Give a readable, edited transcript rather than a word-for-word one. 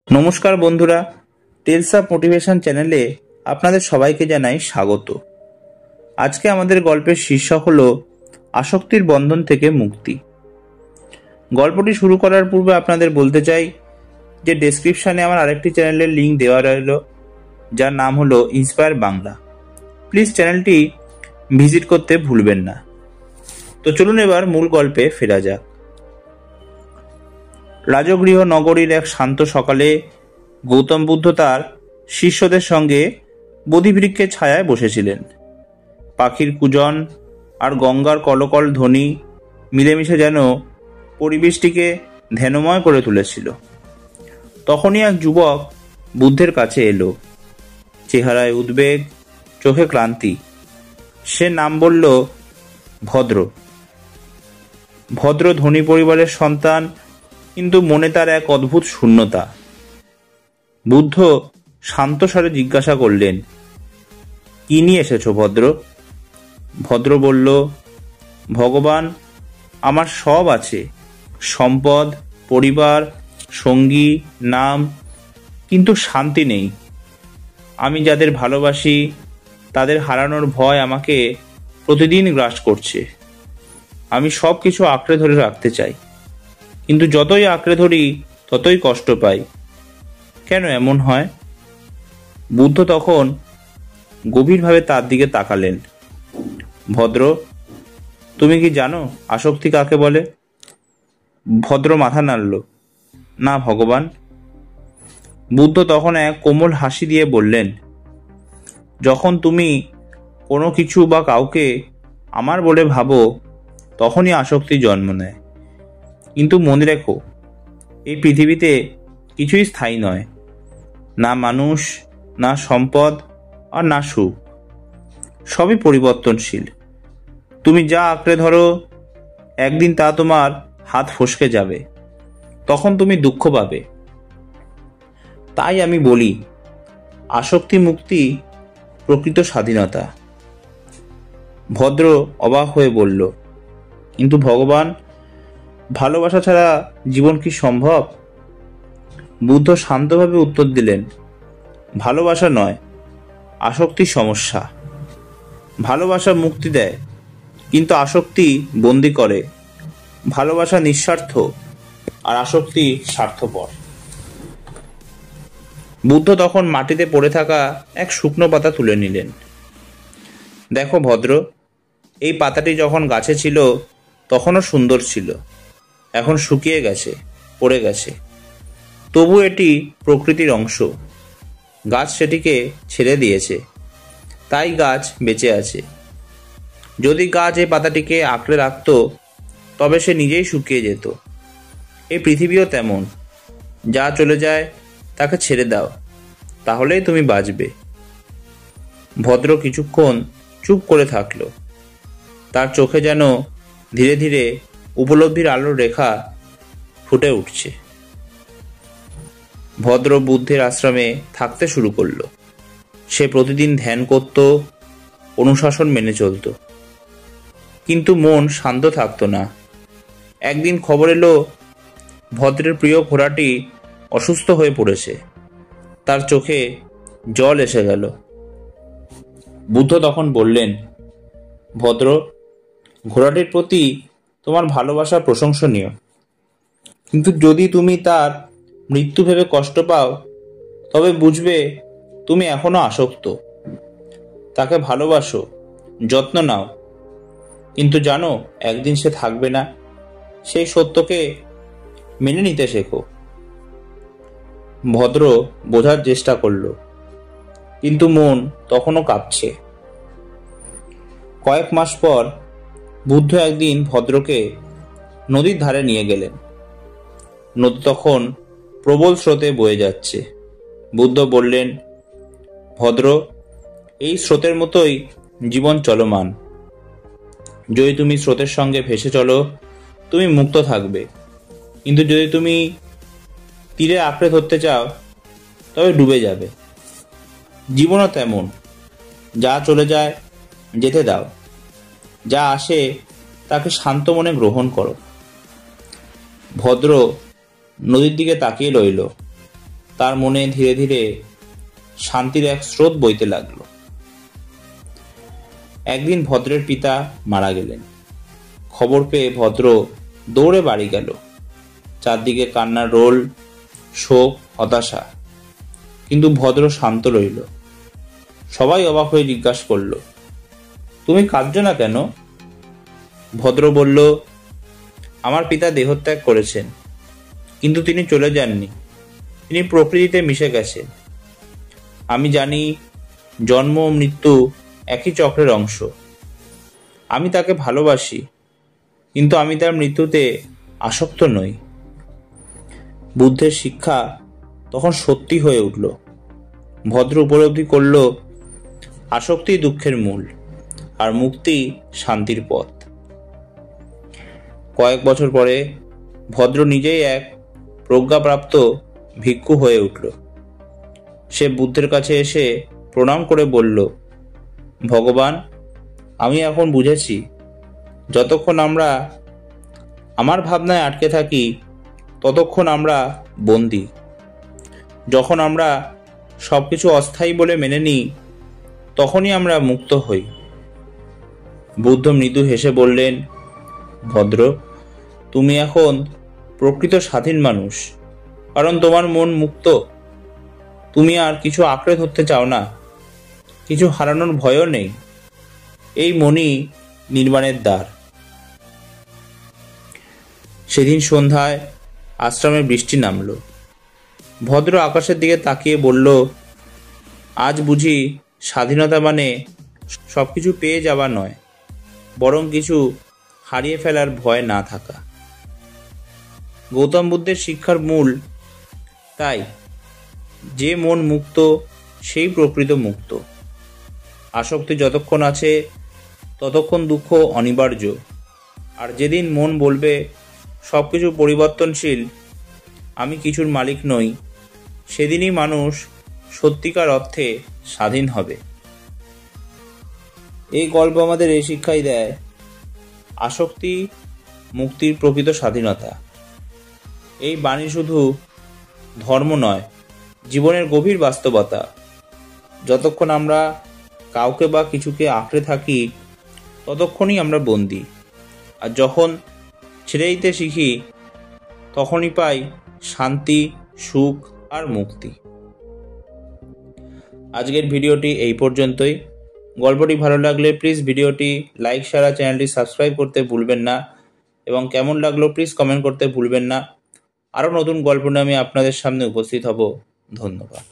নমস্কার বন্ধুরা, tales of motivation চ্যানেলে আপনাদের সবাইকে জানাই স্বাগত। আজকে আমাদের গল্পের শীর্ষক হলো আসক্তির বন্ধন থেকে মুক্তি। গল্পটি শুরু করার পূর্বে আপনাদের বলতে চাই যে ডেসক্রিপশানে আমার আরেকটি চ্যানেলের লিঙ্ক দেওয়া রইল, যার নাম হলো ইন্সপায়ার বাংলা। প্লিজ চ্যানেলটি ভিজিট করতে ভুলবেন না। তো চলুন এবার মূল গল্পে ফেরা যাক। রাজগৃহ নগরীর এক শান্ত সকালে গৌতম বুদ্ধ তার শিষ্যদের সঙ্গে বোধিবৃক্ষের ছায়ায় বসেছিলেন। পাখির কুজন আর গঙ্গার কলকল ধ্বনি মিলেমিশে যেন পরিবেশটিকে ধ্যানময় করে তুলেছিল। তখনই এক যুবক বুদ্ধের কাছে এলো, চেহারায় উদ্বেগ, চোখে ক্লান্তি। সে নাম বলল ভদ্র। ভদ্র ধনী পরিবারের সন্তান, কিন্তু মনে তার এক অদ্ভুত শূন্যতা। বুদ্ধ শান্ত স্বরে জিজ্ঞাসা করলেন, কি নিয়ে এসেছো ভদ্র? ভদ্র বলল, ভগবান, আমার সব আছে, সম্পদ, পরিবার, সঙ্গী, নাম, কিন্তু শান্তি নেই। আমি যাদের ভালোবাসি তাদের হারানোর ভয় আমাকে প্রতিদিন গ্রাস করছে। আমি সব কিছু আঁকড়ে ধরে রাখতে চাই, কিন্তু যতই আঁকড়ে ধরি ততই কষ্ট পাই। কেন এমন হয়? বুদ্ধ তখন গভীরভাবে তার দিকে তাকালেন। ভদ্র, তুমি কি জানো আসক্তি কাকে বলে? ভদ্র মাথা নাড়ল, না ভগবান। বুদ্ধ তখন এক কোমল হাসি দিয়ে বললেন, যখন তুমি কোনো কিছু বা কাউকে আমার বলে ভাবো, তখনই আসক্তি জন্ম নেয়। কিন্তু মনে রেখো, এই পৃথিবীতে কিছুই স্থায়ী নয়, না মানুষ, না সম্পদ, আর না সুখ। সবই পরিবর্তনশীল। তুমি যা আঁকড়ে ধরো, একদিন তা তোমার হাত ফসকে যাবে, তখন তুমি দুঃখ পাবে। তাই আমি বলি, আসক্তি মুক্তি প্রকৃত স্বাধীনতা। ভদ্র অবাক হয়ে বলল, কিন্তু ভগবান, ভালোবাসা ছাড়া জীবন কি সম্ভব? বুদ্ধ শান্তভাবে উত্তর দিলেন, ভালোবাসা নয়, আসক্তির সমস্যা। ভালোবাসা মুক্তি দেয়, কিন্তু আসক্তি বন্দি করে। ভালোবাসা নিঃস্বার্থ, আর আসক্তি স্বার্থপর। বুদ্ধ তখন মাটিতে পড়ে থাকা এক শুকনো পাতা তুলে নিলেন। দেখো ভদ্র, এই পাতাটি যখন গাছে ছিল তখনও সুন্দর ছিল, এখন শুকিয়ে গেছে, পড়ে গেছে। তবু এটি প্রকৃতির অংশ। গাছ সেটিকে ছেড়ে দিয়েছে, তাই গাছ বেঁচে আছে। যদি গাছ এই পাতাটিকে আঁকড়ে রাখত, তবে সে নিজেই শুকিয়ে যেত। এই পৃথিবীও তেমন। যা চলে যায় তাকে ছেড়ে দাও, তাহলেই তুমি বাঁচবে। ভদ্র কিছুক্ষণ চুপ করে থাকল। তার চোখে যেন ধীরে ধীরে উপলব্ধির আলোর রেখা ফুটে উঠছে। ভদ্র বুদ্ধের আশ্রমে থাকতে শুরু করল। সে প্রতিদিন ধ্যান করত, অনুশাসন মেনে চলত, কিন্তু মন শান্ত থাকত না। একদিন খবর এলো, ভদ্রের প্রিয় ঘোড়াটি অসুস্থ হয়ে পড়েছে। তার চোখে জল এসে গেল। বুদ্ধ তখন বললেন, ভদ্র, ঘোড়াটির প্রতি তোমার ভালোবাসা প্রশংসনীয়, কিন্তু যদি তুমি তার মৃত্যু ভেবে কষ্ট পাও, তবে বুঝবে তুমি এখনো আসক্ত। তাকে ভালোবাসো, যত্ন নাও, কিন্তু জানো একদিন সে থাকবে না। সেই সত্যকে মেনে নিতে শেখো। ভদ্র বোঝার চেষ্টা করল, কিন্তু মন তখনও কাঁপছে। কয়েক মাস পর বুদ্ধ একদিন ভদ্রকে নদীর ধারে নিয়ে গেলেন। নদী তখন প্রবল স্রোতে বয়ে যাচ্ছে। বুদ্ধ বললেন, ভদ্র, এই স্রোতের মতোই জীবন চলমান। যদি তুমি স্রোতের সঙ্গে ভেসে চলো, তুমি মুক্ত থাকবে, কিন্তু যদি তুমি তীরে আঁকড়ে ধরতে চাও, তবে ডুবে যাবে। জীবনও তেমন। যা চলে যায় যেতে দাও, যা আসে তাকে শান্ত মনে গ্রহণ করো। ভদ্র নদীর দিকে তাকিয়ে রইল। তার মনে ধীরে ধীরে শান্তির এক স্রোত বইতে লাগলো। একদিন ভদ্রের পিতা মারা গেলেন। খবর পেয়ে ভদ্র দৌড়ে বাড়ি গেল। চারদিকে কান্নার রোল, শোক, হতাশা। কিন্তু ভদ্র শান্ত রইল। সবাই অবাক হয়ে জিজ্ঞাসা করল, তুমি কাঁদছো না কেন? ভদ্র বলল, আমার পিতা দেহত্যাগ করেছেন, কিন্তু তিনি চলে যাননি। তিনি প্রকৃতিতে মিশে গেছেন। আমি জানি জন্ম ও মৃত্যু একই চক্রের অংশ। আমি তাকে ভালোবাসি, কিন্তু আমি তার মৃত্যুতে আসক্ত নই। বুদ্ধের শিক্ষা তখন সত্যি হয়ে উঠল। ভদ্র উপলব্ধি করল, আসক্তি দুঃখের মূল, আর মুক্তি শান্তির পথ। কয়েক বছর পরে ভদ্র নিজেই এক প্রজ্ঞাপ্রাপ্ত ভিক্ষু হয়ে উঠল। সে বুদ্ধের কাছে এসে প্রণাম করে বলল, ভগবান, আমি এখন বুঝেছি, যতক্ষণ আমরা আমার ভাবনায় আটকে থাকি ততক্ষণ আমরা বন্দী। যখন আমরা সবকিছু অস্থায়ী বলে মেনে নিই, তখনই আমরা মুক্ত হই। বুদ্ধ মৃদু হেসে বললেন, ভদ্র, তুমি এখন প্রকৃত স্বাধীন মানুষ, কারণ তোমার মন মুক্ত। তুমি আর কিছু আঁকড়ে ধরতে চাও না, কিছু হারানোর ভয়ও নেই। এই মনই নির্বাণের দ্বার। সেদিন সন্ধ্যায় আশ্রমে বৃষ্টি নামল। ভদ্র আকাশের দিকে তাকিয়ে বলল, আজ বুঝি স্বাধীনতা মানে সবকিছু পেয়ে যাওয়া নয়, বরং কিছু হারিয়ে ফেলার ভয় না থাকা। গৌতম বুদ্ধের শিক্ষার মূল তাই, যে মন মুক্ত সেই প্রকৃত মুক্ত। আসক্তি যতক্ষণ আছে ততক্ষণ দুঃখ অনিবার্য, আর যেদিন মন বলবে সবকিছু পরিবর্তনশীল, আমি কিছুর মালিক নই, সেদিনই মানুষ সত্যিকার অর্থে স্বাধীন হবে। এই গল্প আমাদের এই শিক্ষাই দেয়, আসক্তি মুক্তির প্রকৃত স্বাধীনতা। এই বাণী শুধু ধর্ম নয়, জীবনের গভীর বাস্তবতা। যতক্ষণ আমরা কাউকে বা কিছুকে আঁকড়ে থাকি ততক্ষণই আমরা বন্দী, আর যখন ছেড়ে দিতে শিখি তখনই পাই শান্তি, সুখ আর মুক্তি। আজকের ভিডিওটি এই পর্যন্তই। গল্পটি ভালো লাগলে প্লিজ ভিডিওটি লাইক, শেয়ার আর চ্যানেলটি সাবস্ক্রাইব করতে ভুলবেন না, এবং কেমন লাগলো প্লিজ কমেন্ট করতে ভুলবেন না। আরও নতুন গল্প নিয়ে আমি আপনাদের সামনে উপস্থিত হব। ধন্যবাদ।